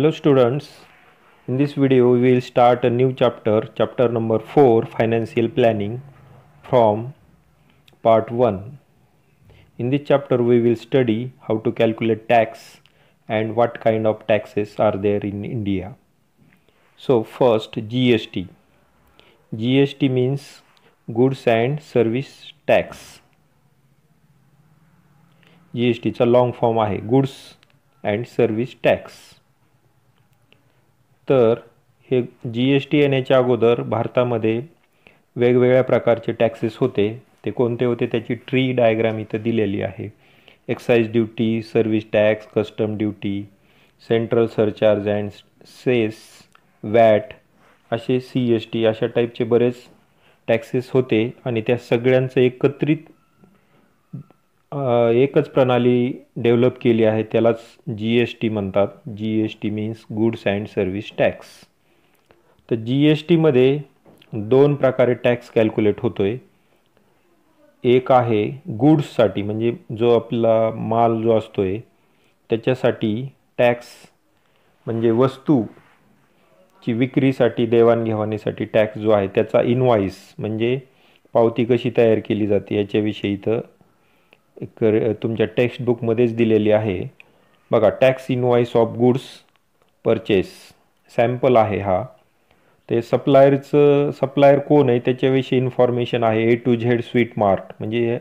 Hello students, in this video we will start a new chapter number 4, financial planning from part 1. In this chapter we will study how to calculate tax and what kind of taxes are there in India. So first GST. GST means goods and service tax. GST चा long form आहे goods and service tax. तर हे GST येण्याच्या अगोदर भारतामध्ये वेगवेगळ्या प्रकारचे taxes होते. ते कोणते होते त्याची ट्री डायग्राम इथं दिलेली आहे. Excise duty, service tax, custom duty, central surcharge and cess, VAT असे CST अशा टाईपचे बरेच टॅक्सेस होते आणि त्या सगळ्यांचं एकच प्रणाली डेव्हलप केली आहे, त्यालाच GST म्हणतात. GST means goods and service tax. तर GST मध्ये दोन प्रकारे टॅक्स कॅल्क्युलेट होतोय. एक आहे गुड्ससाठी, म्हणजे जो आपला माल जो असतोय त्याच्यासाठी टॅक्स, म्हणजे वस्तूची विक्रीसाठी देवाणघेवाणीसाठी टॅक्स जो आहे त्याचा इनवॉइस, म्हणजे पावती कशी तयार केली जाते याच्याविषयी इथं तुमच्या टेक्स्ट बुकमध्येच दिलेली आहे. बघा, tax invoice of goods purchase sample आहे हा. ते सप्लायर कोण आहे त्याच्याविषयी इन्फॉर्मेशन आहे. A to Z sweet mart, म्हणजे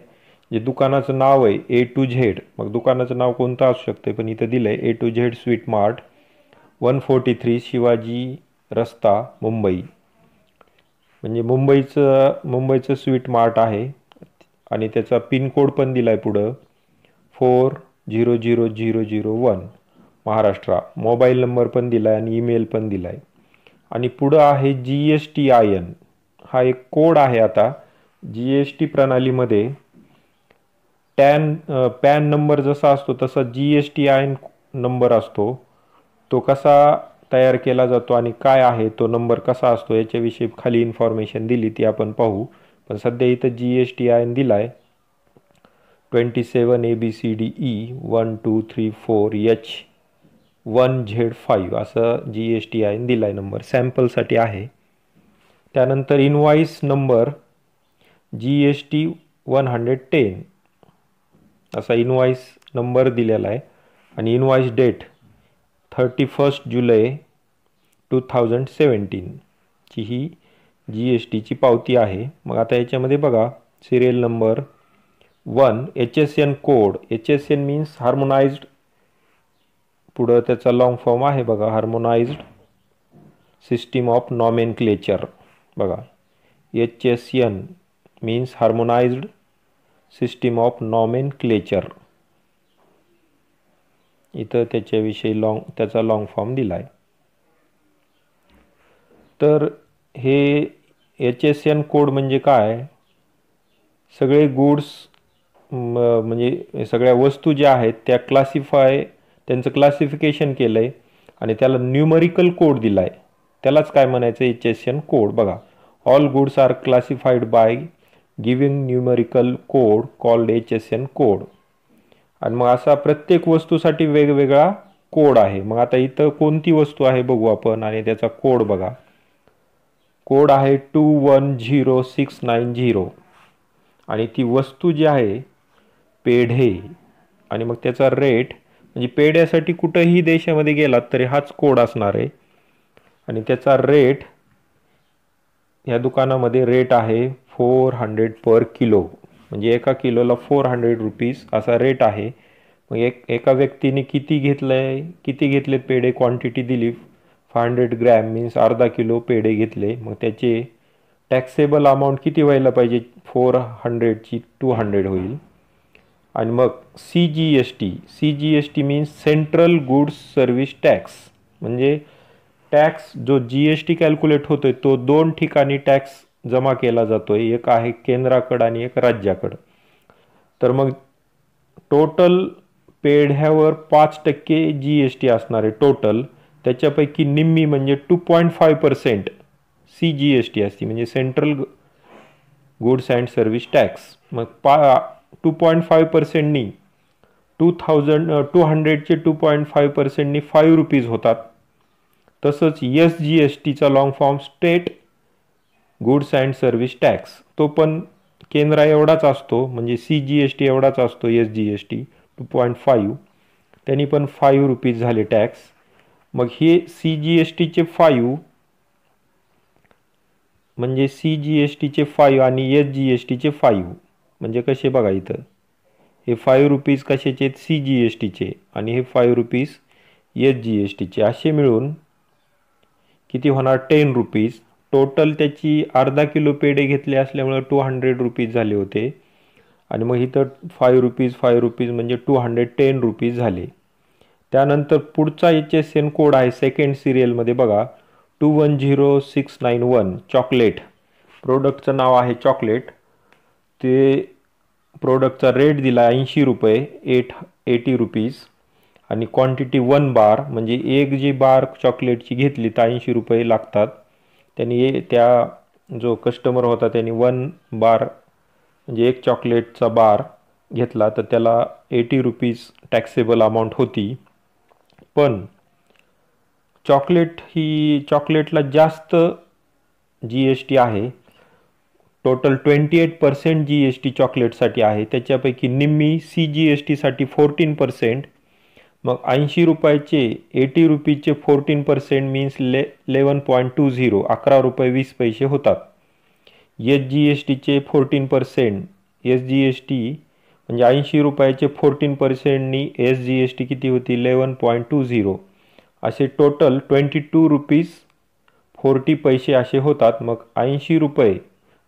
जे दुकानाचं नाव आहे A to Z. मग दुकानाचं नाव कोणतं असू शकते, पण इथं दिलं आहे A to Z sweet mart, 143 Shivaji रस्ता, मुंबई. म्हणजे मुंबईचं स्वीट मार्ट आहे आणि त्याचा पिनकोड पण दिला आहे पुढं 400001 महाराष्ट्र. मोबाईल नंबर पण दिला आहे आणि ईमेल पण दिला आहे. आणि पुढं आहे GSTIN. हा एक कोड आहे. आता GST प्रणालीमध्ये पॅन नंबर जसा असतो तसा GSTIN नंबर असतो. तो कसा तयार केला जातो आणि काय आहे तो नंबर कसा असतो याच्याविषयी खाली इन्फॉर्मेशन दिली, ती आपण पाहू. पण सध्या इथं GSTIN दिलाय 27 ABCDE 1 2 3 4 H1Z5 असं GSTIN दिलाय नंबर, सॅम्पलसाठी आहे. त्यानंतर इनवॉइस नंबर GST 110 असा इनवॉइस नंबर दिलेला आहे. आणि इनवॉइस डेट 31 जुलै 2017 ची ही GSTची पावती आहे. मग आता याच्यामध्ये बघा, serial number 1, HSN code. HSN means harmonised, पुढं त्याचा लॉंग फॉर्म आहे बघा, हार्मोनाइज्ड सिस्टीम ऑफ नॉमेनक्लेचर. बघा, HSN means harmonised system of nomenclature. इथं त्याच्याविषयी त्याचा लॉंग फॉर्म दिलाय. तर हे HSN कोड म्हणजे काय, सगळे गुड्स म्हणजे सगळ्या वस्तू ज्या आहेत त्या त्यांचं क्लासिफिकेशन केलं आहे आणि त्याला न्यूमरिकल कोड दिला आहे. त्यालाच काय म्हणायचं, HSN कोड. बघा, all goods are classified by giving numerical code called HSN code. आणि मग असा प्रत्येक वस्तूसाठी वेगवेगळा कोड आहे. मग आता इथं कोणती वस्तू आहे बघू आपण आणि त्याचा कोड बघा. कोड आहे 210690 आणि ती वस्तू जी आहे पेढे. आणि मग त्याचा रेट, म्हणजे पेढ्यासाठी कुठंही देशामध्ये गेलात तरी हाच कोड असणार आहे. आणि त्याचा रेट या दुकानामध्ये रेट आहे 400 पर किलो, म्हणजे एका किलोला 400 रुपीज असा रेट आहे. मग एका व्यक्तीने किती घेतलेत पेढे, क्वांटिटी दिली 500 ग्रॅम मीन्स अर्धा किलो पेढे घेतले. मग त्याचे टॅक्सेबल अमाऊंट किती व्हायला पाहिजे, 400ची 200 होईल. आणि मग CGST means central goods service tax, म्हणजे टॅक्स जो GST कॅल्क्युलेट होतोय तो दोन ठिकाणी टॅक्स जमा केला जातोय, एक आहे केंद्राकडं आणि एक राज्याकडं. तर मग टोटल पेढ्यावर 5% GST असणार आहे टोटल. त्याच्यापैकी निम्मी म्हणजे 2.5% CGST असते, म्हणजे central goods and service tax. मग 2.5%नी 200चे 2.5%नी 5 रुपीज होतात. तसंच SGSTचा long form state goods and service tax, तो पण केंद्रा एवढाच असतो, म्हणजे CGST एवढाच असतो. SGST 2.5 त्यांनी पण ₹5 झाले टॅक्स. मग हे CGSTचे 5 म्हणजे CGSTचे 5 आणि SGSTचे 5 म्हणजे कसे बघा इथं, हे ₹5 कशाचे आहेत, CGSTचे, आणि हे ₹5 SGSTचे, असे मिळून किती होणार, ₹10. टोटल त्याची अर्धा किलो पेढे घेतले असल्यामुळे ₹200 झाले होते. आणि मग इथं ₹5 म्हणजे ₹210 झाले. त्यानंतर पुढचा HSN कोड आहे सेकंड सिरियलमध्ये बघा, 210691 चॉकलेट. प्रोडक्टचं नाव आहे चॉकलेट. ते प्रोडक्टचा रेट दिला ₹80, ₹80. आणि क्वांटिटी 1 बार, म्हणजे एक जी बार चॉकलेटची घेतली तर ₹80 लागतात. त्यांनी त्या जो कस्टमर होता त्यांनी 1 बार म्हणजे एक चॉकलेटचा बार घेतला तर त्याला ₹80 टॅक्सेबल अमाऊंट होती. पण चॉकलेटला जास्त GST आहे. टोटल 28% GST चॉकलेटसाठी आहे. त्याच्यापैकी निम्मी CGSTसाठी 14%. मग ₹80चे ₹80चे 14% मीन्स 11.20 ₹11.20 होतात. SGSTचे 14%, SGST म्हणजे ₹80चे 14%नी SGST किती होती, 11.20. असे टोटल ₹22.40 असे होतात. मग ₹80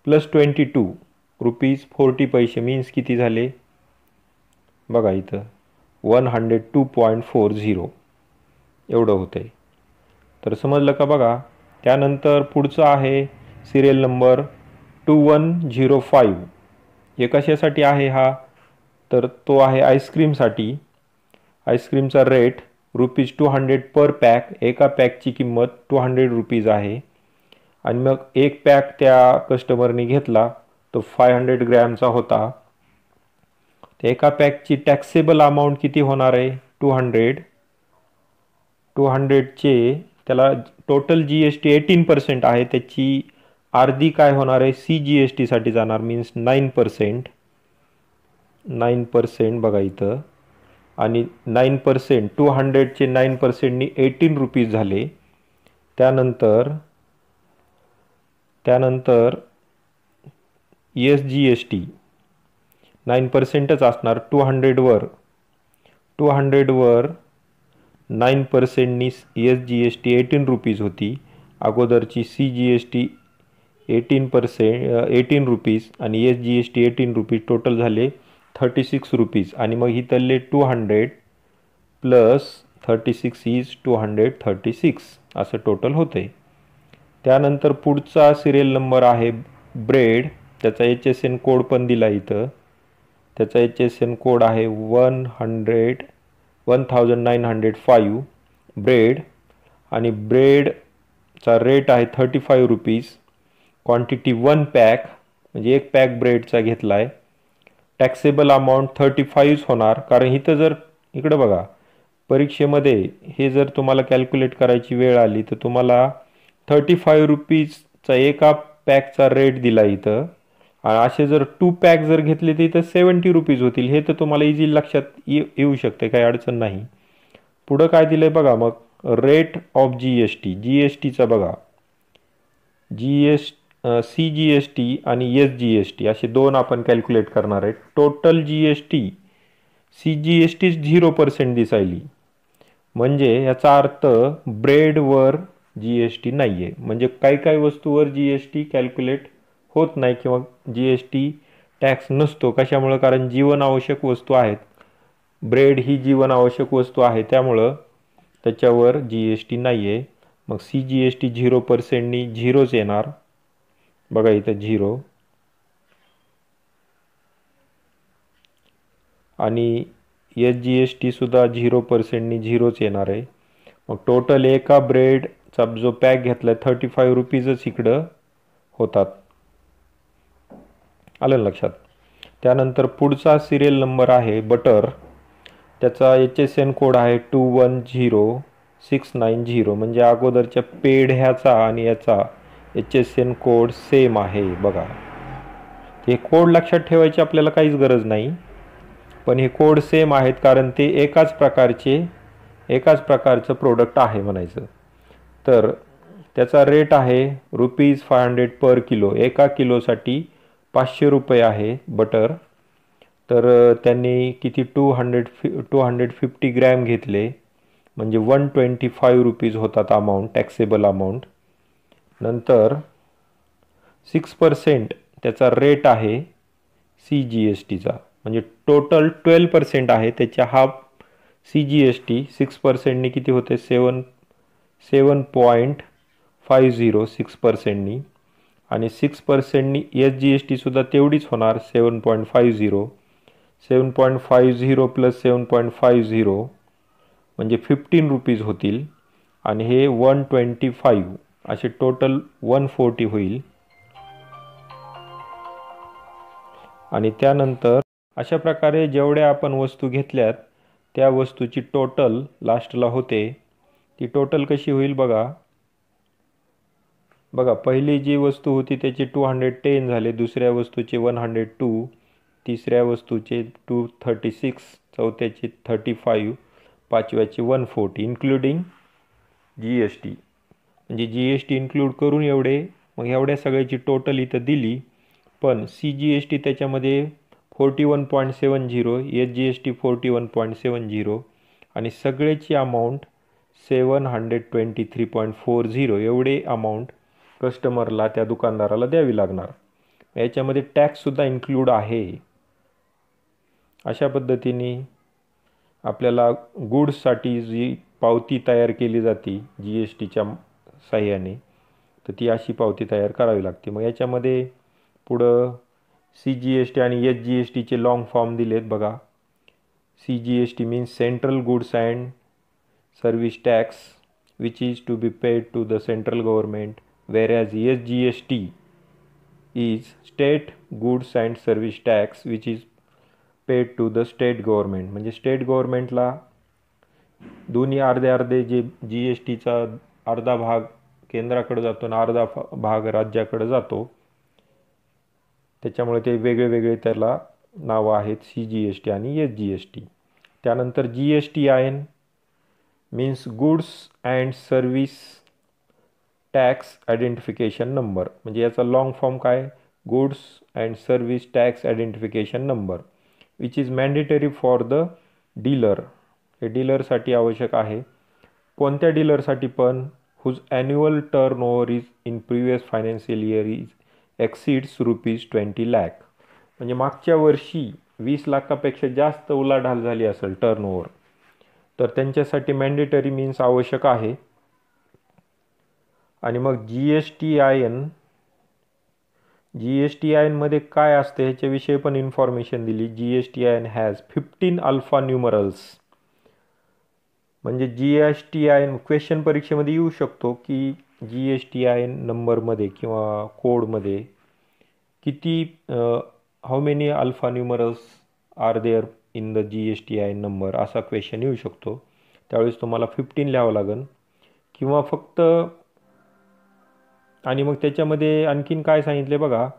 प्लस ₹22.40 मीन्स किती झाले बघा इथं, 102.40 एवढं होते. तर समजलं का बघा. त्यानंतर पुढचं आहे सिरियल नंबर 2105. हे कशासाठी आहे हा, तर तो आहे आईस्क्रीमसाठी. आईस्क्रीमचा रेट ₹200 पर पॅक, एका पॅकची किंमत ₹200 आहे. आणि मग एक पॅक त्या कस्टमरनी घेतला तो 500 ग्रॅमचा होता. तर एका पॅकची टॅक्सेबल अमाऊंट किती होणार आहे, 200चे त्याला टोटल GST 18% आहे, त्याची अर्धी काय होणार आहे, CGSTसाठी जाणार, मीन्स 9% बघा इथं. आणि 9% 200चे 9%नी ₹18 झाले. त्यानंतर SGST 9%च असणार. 200वर 9%नी SGST ₹18 होती. अगोदरची CGST 18% आणि SGST ₹18 टोटल झाले ₹36. आणि मग इथले 200 प्लस 36 इज 236 असं टोटल होते. त्यानंतर पुढचा सिरियल नंबर आहे ब्रेड. त्याचा HSN कोड पण दिला इथं. त्याचा HSN कोड आहे 1905 ब्रेड. आणि ब्रेडचा रेट आहे ₹35. क्वांटिटी 1 पॅक म्हणजे एक पॅक ब्रेडचा घेतला आहे. टॅक्सेबल अमाऊंट 35 होणार, कारण इथं जर इकडं बघा परीक्षेमध्ये हे जर तुम्हाला कॅल्क्युलेट करायची वेळ आली तर तुम्हाला ₹35चा एका पॅकचा रेट दिला इथं. आणि असे जर 2 पॅक जर घेतले तर इथं ₹70 होतील. हे तर तुम्हाला इझी लक्षात येऊ शकते, काही अडचण नाही. पुढं काय दिलंय बघा, मग रेट ऑफ GSTचा बघा, CGST आणि SGST असे दोन आपण कॅल्क्युलेट करणार आहे. टोटल GST CGST 0% दिसायली, म्हणजे याचा अर्थ ब्रेडवर GST नाही आहे. म्हणजे काही वस्तूवर GST कॅल्क्युलेट होत नाही किंवा GST टॅक्स नसतो. कशामुळं, कारण जीवनावश्यक वस्तू आहेत. ब्रेड ही जीवनावश्यक वस्तू आहे, त्यामुळं त्याच्यावर GST नाही आहे. मग CGST 0%नी 0च येणार. बघा इथं 0. आणि SGST सुद्धा 0%नी 0च येणार आहे. मग टोटल एका ब्रेडचा जो पॅक घेतलाय ₹35च इकडं होतात. आलं लक्षात. त्यानंतर पुढचा सिरियल नंबर आहे बटर. त्याचा HSN कोड आहे 2106 690 म्हणजे अगोदरच्या पेड ह्याचा आणि याचा HSN कोड सेम आहे बघा. हे कोड लक्षात ठेवायची आपल्याला काहीच गरज नाही, पण हे कोड सेम आहेत कारण ते एकाच प्रकारचं प्रोडक्ट आहे म्हणायचं. तर त्याचा रेट आहे ₹500 पर किलो. एका किलोसाठी 500 रुपये आहे बटर. तर त्यांनी किती 250 ग्रॅम घेतले म्हणजे 125 रुपीज होतात अमाऊंट, टॅक्सेबल अमाऊंट. नंतर 6% त्याचा रेट आहे CGSTचा, म्हणजे टोटल 12% आहे. त्याच्या हाफ CGST 6%नी किती होते 7.50 6%नी, आणि 6%नी SGST सुद्धा तेवढीच होणार 7.50. 7.50 प्लस 7.50 म्हणजे 15 रुपीज होतील, आणि हे 125 असे टोटल 140 होईल. आणि त्यानंतर अशा प्रकारे जेवढ्या आपण वस्तू घेतल्यात त्या वस्तूची टोटल लास्टला होते. ती टोटल कशी होईल बघा. पहिली जी वस्तू होती त्याची 210 झाले, दुसऱ्या वस्तूचे 102, तिसऱ्या वस्तूचे 236, चौथ्याची 35, पाचव्याची 140 इन्क्लुडिंग GST. म्हणजे GST इन्क्लूड करून एवढे. मग एवढ्या सगळ्याची टोटल इथं दिली, पण CGST त्याच्यामध्ये 41.70, SGST 41.70 आणि सगळ्याची अमाऊंट 723.40 एवढे अमाऊंट कस्टमरला, त्या दुकानदाराला द्यावी लागणार. याच्यामध्ये टॅक्ससुद्धा इन्क्लूड आहे. अशा पद्धतीने आपल्याला गुड्ससाठी जी पावती तयार केली जाते GSTच्या साह्याने, तर ती अशी पावती तयार करावी लागते. मग याच्यामध्ये पुढं CGST आणि SGSTचे लॉंग फॉर्म दिलेत बघा. CGST means central goods and service tax which is to be paid to the central government, whereas SGST is state goods and service tax which is paid to the state government. म्हणजे state गव्हर्नमेंटला दोन्ही अर्धे जे GSTचा अर्धा भाग केंद्राकडे जातो आणि अर्धा भाग राज्याकडे जातो. त्याच्यामुळे ते वेगळे त्याला नावं आहेत CGST आणि SGST. त्यानंतर GSTIN means goods and service tax identification number. म्हणजे याचा लॉंग फॉर्म काय, goods and service tax identification number which is mandatory for the dealer. हे डीलरसाठी आवश्यक आहे. कोणत्या डीलरसाठी पण whose annual turnover is in previous financial year is exceeds ₹20 lakh. म्हणजे मागच्या वर्षी 20 लाखापेक्षा जास्त उलाढाल झाली असेल टर्न ओव्हर, तर त्यांच्यासाठी मॅन्डेटरी मीन्स आवश्यक आहे. आणि मग GSTIN मध्ये काय असते ह्याच्याविषयी पण इन्फॉर्मेशन दिली. GSTIN has 15 alpha numerals. म्हणजे GSTIN क्वेश्चन परीक्षेमध्ये येऊ शकतो की GSTIN नंबरमध्ये किंवा कोडमध्ये किती how many alpha numerals are there in the GSTIN number, असा क्वेश्चन येऊ शकतो. त्यावेळेस तुम्हाला 15 लिहावं लागेल किंवा फक्त. आणि मग त्याच्यामध्ये आणखीन काय सांगितले बघा,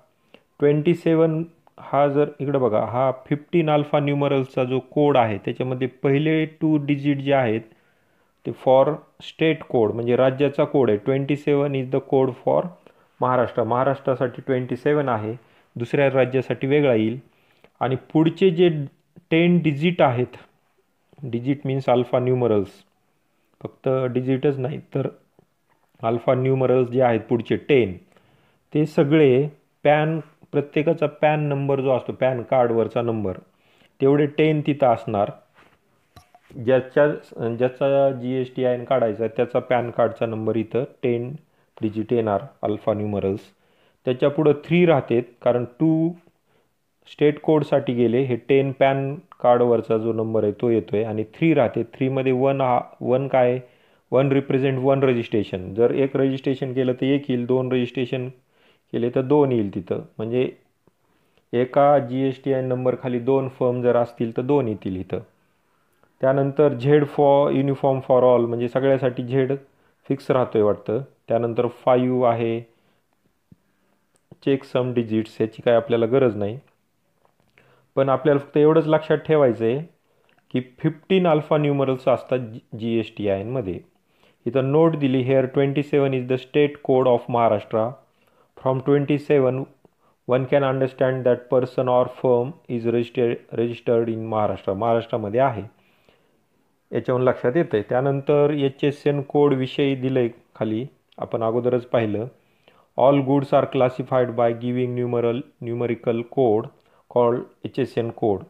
27 हा जर इकडं बघा, हा 15 अल्फा न्यूमरल्सचा जो कोड आहे त्याच्यामध्ये पहिले 2 डिजिट जे आहेत ते फॉर स्टेट कोड म्हणजे राज्याचा कोड आहे. 27 is the code for Maharashtra. महाराष्ट्रासाठी 27 आहे, दुसऱ्या राज्यासाठी वेगळा येईल. आणि पुढचे जे 10 डिजिट आहेत, डिजिट मीन्स अल्फा न्यूमरल्स, फक्त डिजिटच नाही तर अल्फा न्यूमरल्स जे आहेत पुढचे 10, ते सगळे प्रत्येकाचा पॅन नंबर जो असतो, पॅन कार्डवरचा नंबर, तेवढे 10 तिथं असणार. ज्याचा GSTIN काढायचा त्याचा पॅन कार्डचा नंबर इथं 10 डिजिट येणार अल्फा न्यूमरल्स. त्याच्या पुढं 3 राहतात कारण 2 स्टेट कोडसाठी गेले, हे 10 पॅन कार्डवरचा जो नंबर आहे तो येतोय. आणि 3 राहते, 3 मध्ये 1 काय, 1 रिप्रेझेंट 1 रजिस्ट्रेशन. जर 1 रजिस्ट्रेशन केलं तर 1 येईल, 2 रजिस्ट्रेशन केले तर 2 येईल तिथं. म्हणजे एका GSTIN नंबर खाली 2 फर्म जर असतील तर 2 येतील इथं. त्यानंतर Z for uniform for all, म्हणजे सगळ्यासाठी झेड फिक्स राहतोय वाटतं. त्यानंतर 5 आहे चेक सम डिजिट्स, याची काय आपल्याला गरज नाही. पण आपल्याला फक्त एवढंच लक्षात ठेवायचं आहे की 15 अल्फा न्यूमरल्स असतात GSTIN मध्ये. इथं नोट दिली hair 27 is the state code of Maharashtra. From 27 one can understand that person or firm is registered in Maharashtra, महाराष्ट्रामध्ये आहे, याच्यावरून लक्षात येतं आहे. त्यानंतर HSN कोड विषयी दिलं आहे खाली, आपण अगोदरच पाहिलं. All goods are classified by giving numerical code called HSN code.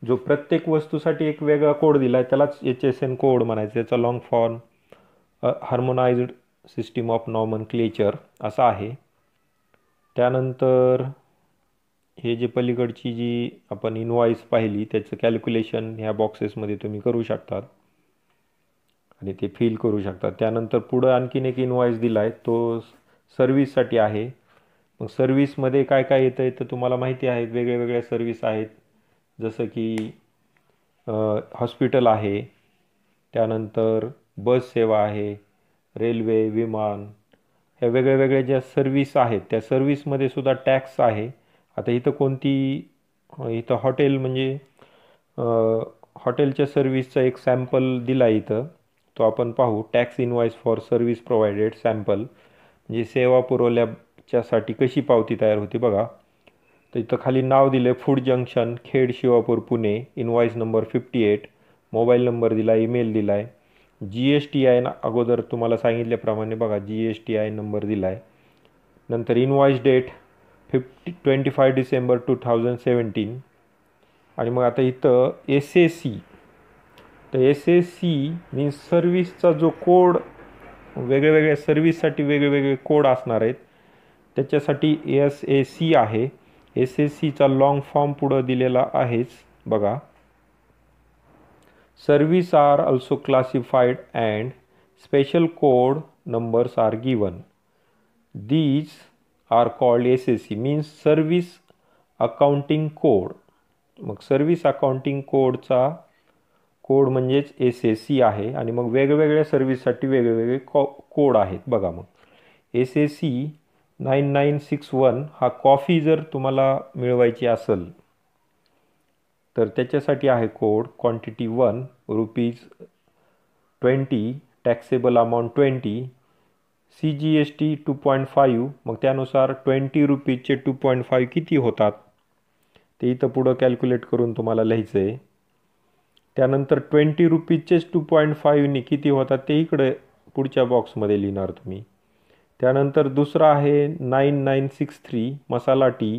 जो प्रत्येक वस्तूसाठी एक वेगळा कोड दिला आहे त्यालाच HSN कोड म्हणायचं. त्याचा long form harmonised system of nomenclature असा आहे. त्यानंतर हे जे पलीकडची जी आपण इनवॉइस पाहिली त्याचं कॅल्क्युलेशन ह्या बॉक्सेसमध्ये तुम्ही करू शकतात आणि ते फिल करू शकतात. त्यानंतर पुढं आणखीन एक इनवॉइस दिला आहे, तो सर्व्हिससाठी आहे. मग सर्व्हिसमध्ये काय काय येतं आहे तर तुम्हाला माहिती आहे, वेगळ्या वेगळ्या सर्व्हिस आहेत, जसं की हॉस्पिटल आहे, त्यानंतर बस सेवा आहे, रेल्वे, विमान, ह्या वेगळ्या वेगळ्या ज्या सर्व्हिस आहेत त्या सर्व्हिसमध्ये सुद्धा टॅक्स आहे. आता इथं इथं हॉटेल म्हणजे हॉटेलच्या सर्व्हिसचा एक सॅम्पल दिला आहे इथं, तो आपण पाहू. Tax invoice for service provided sample, म्हणजे सेवा पुरवल्याच्यासाठी कशी पावती तयार होती बघा. तर इथं खाली नाव दिलं food junction, Khed, Shivapur, Pune, invoice number 58, mobile number दिला, ईमेल दिला आहे. GSTIN अगोदर तुम्हाला सांगितल्याप्रमाणे बघा GSTIN नंबर दिला आहे. नंतर इनवॉइस डेट 25 डिसेंबर 2017. आणि मग आता इथं SAC, तर SAC मीन्स सर्व्हिसचा जो कोड, वेगळ्या वेगळ्या सर्व्हिससाठी वेगळे कोड असणार आहेत, त्याच्यासाठी SAC आहे. SACचा लॉंग फॉर्म पुढं दिलेला आहेच बघा. Service are also classified and special code numbers are given. These are called SAC means service accounting code. मग सर्व्हिस अकाउंटिंग कोडचा कोड म्हणजेच SAC आहे. आणि मग वेगवेगळ्या सर्व्हिससाठी वेगवेगळे कोड आहेत बघा. मग SAC 9961 हा कॉफी जर तुम्हाला मिळवायची असेल तर त्याच्यासाठी आहे code quantity 1 ₹20, taxable amount 20, CGST 2.5. मग त्यानुसार 20 रुपीजचे 2.5 किती होतात ते इथं पुढं कॅल्क्युलेट करून तुम्हाला लिहायचं आहे. त्यानंतर 20 रुपीजचेच 2.5नी किती होतात ते इकडे पुढच्या बॉक्समध्ये लिहिणार तुम्ही. त्यानंतर दुसरा आहे 9963 मसाला टी,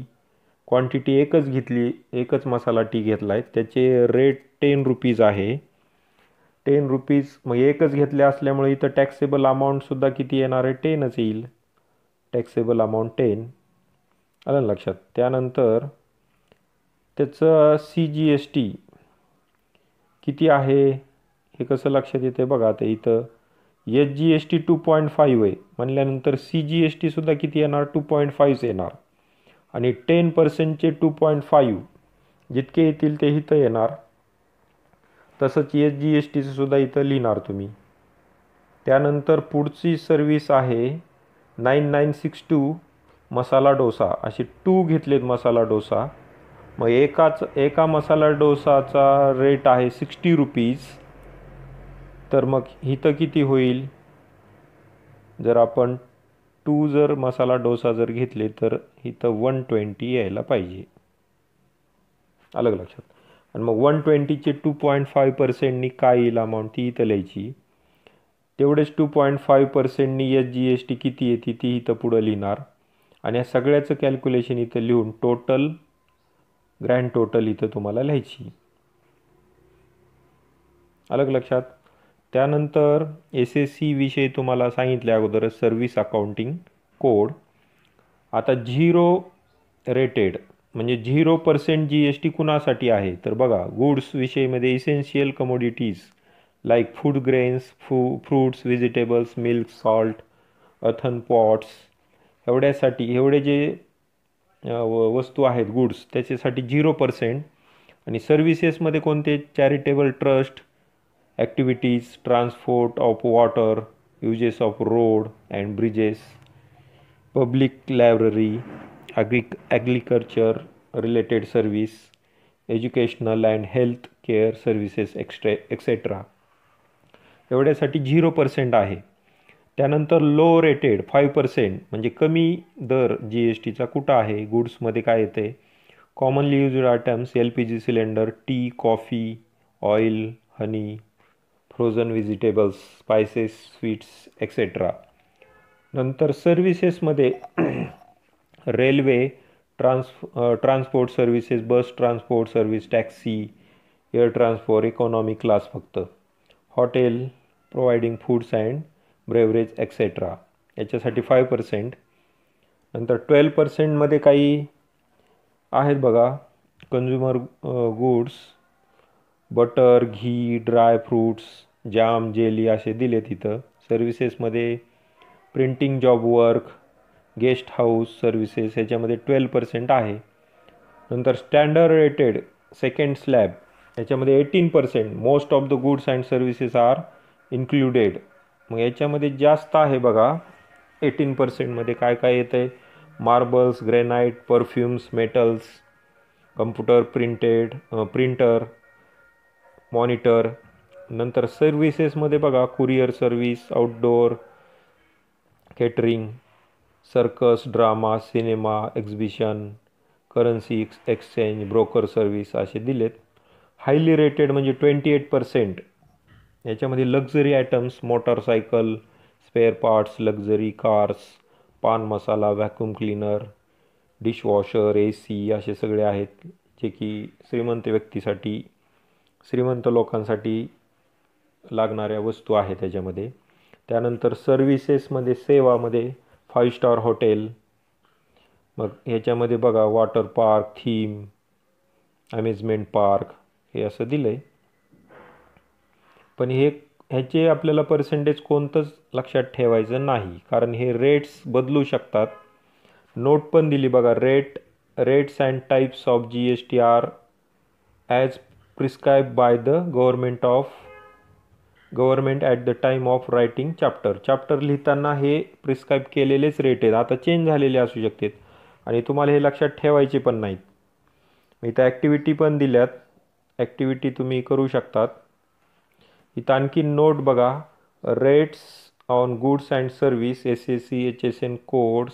क्वांटिटी एकच घेतली, एकच मसाला टी घेतला आहे, त्याचे रेट 10 रुपीज आहे. 10 रुपीज, मग एकच घेतले असल्यामुळे इथं टॅक्सेबल अमाऊंटसुद्धा किती येणार आहे, 10च येईल. टॅक्सेबल अमाऊंट 10 आलं लक्षात. त्यानंतर त्याचं CGST किती आहे हे कसं लक्षात येते बघा. आता इथं SGST 2.5 आहे म्हणल्यानंतर CGSTसुद्धा किती येणार, 2.5 येणार. आणि 10%चे 2.5 जितके येतील ते इथं येणार. तसंच SGSTचं सुद्धा इथं लिहिणार तुम्ही. त्यानंतर पुढची सर्व्हिस आहे 9962 मसाला डोसा. असे 2 घेतलेत मसाला डोसा. मग एका मसाला डोसाचा रेट आहे 60 रुपीज. तर मग इथं किती होईल, जर आपण 2 जर मसाला डोसा जर घेतले तर इथं 120 यायला पाहिजे. अलग लक्षात. आणि मग 120चे 2.5%नी काय येईल अमाऊंट ती इथं लिहायची. तेवढेच 2.5%नी SGST किती येते ती इथं पुढं लिहिणार. आणि या सगळ्याचं कॅल्क्युलेशन इथं लिहून टोटल, ग्रँड टोटल इथं तुम्हाला लिहायची. अलग लक्षात. त्यानंतर SAC विषयी तुम्हाला सांगितले अगोदरच, सर्व्हिस अकाउंटिंग कोड. आता 0 रेटेड म्हणजे 0% GST कुणासाठी आहे तर बघा, गुड्स विषयीमध्ये essential commodities like food grains, fruits, vegetables, milk, salt, earthen pots, एवढे जे वस्तू आहेत गुड्स त्याच्यासाठी 0%. आणि सर्व्हिसेसमध्ये कोणते charitable trust, activities, transport of water, uses of road and bridges, public library, agriculture related service, educational and health care services etcetera. एवढ्यासाठी 0% आहे. त्यानंतर लो रेटेड 5% म्हणजे कमी दर जी एस टीचा कुठं आहे? गुड्समध्ये काय येते? Commonly used items, LPG cylinder, tea, coffee, oil, honey, frozen vegetables, spices, sweets etcetera. नंतर सर्व्हिसेसमध्ये railway, transport services, bus transport service, taxi, air transport, economy class फक्त, hotel providing foods and beverage etcetera, याच्यासाठी 5%. नंतर 12%मध्ये काही आहेत बघा, consumer goods, butter, घी, ड्राय फ्रूट्स, जाम, जेली असे दिले तिथं. सर्व्हिसेसमध्ये printing job work, guest house services याच्यामध्ये 12% आहे. नंतर स्टँडर्ड रेटेड सेकंड स्लॅब याच्यामध्ये 18%. Most of the goods and services are included. मग याच्यामध्ये जास्त आहे बघा, 18%मध्ये काय काय येतं आहे? Marbles, granite, perfumes, metals, computer, printer, monitor. नंतर सर्व्हिसेसमध्ये बघा, courier service, outdoor, catering, circus, drama, cinema, exhibition, currency exchange, broker service असे दिलेत. हायली रेटेड म्हणजे 28%. याच्यामध्ये luxury items, motorcycle, spare parts, luxury cars, पान मसाला, व्हॅक्यूम क्लीनर, डिशवॉशर, AC असे सगळे आहेत, जे की श्रीमंत व्यक्तीसाठी, श्रीमंत लोकांसाठी लागणाऱ्या वस्तू आहेत त्याच्यामध्ये. त्यानंतर सर्व्हिसेसमध्ये सेवामध्ये 5 स्टार हॉटेल, मग ह्याच्यामध्ये बघा water park, theme, amusement park हे असं दिलं आहे. पण ह्याचे आपल्याला पर्सेंटेज कोणतंच लक्षात ठेवायचं नाही, कारण हे रेट्स बदलू शकतात. नोट पण दिली बघा, rates and types of GST are as prescribe by the government at the time of writing chapter लिहिताना हे प्रिस्क्राईब केलेलेच रेट आहेत. आता चेंज झालेले असू शकतात आणि तुम्हाला हे लक्षात ठेवायचे पण नाहीत. इथं ॲक्टिव्हिटी पण दिल्यात, ॲक्टिव्हिटी तुम्ही करू शकतात. इथं आणखी नोट बघा, rates on goods and service SSC HSN codes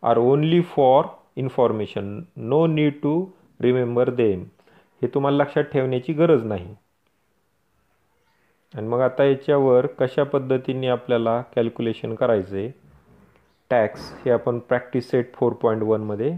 are only for information, no need to remember them. हे तुम्हाला लक्षात ठेवण्याची गरज नाही. आणि मग आता याच्यावर कशा पद्धतीने आपल्याला कॅल्क्युलेशन करायचे टॅक्स हे आपण प्रॅक्टिस सेट 4.1 मध्ये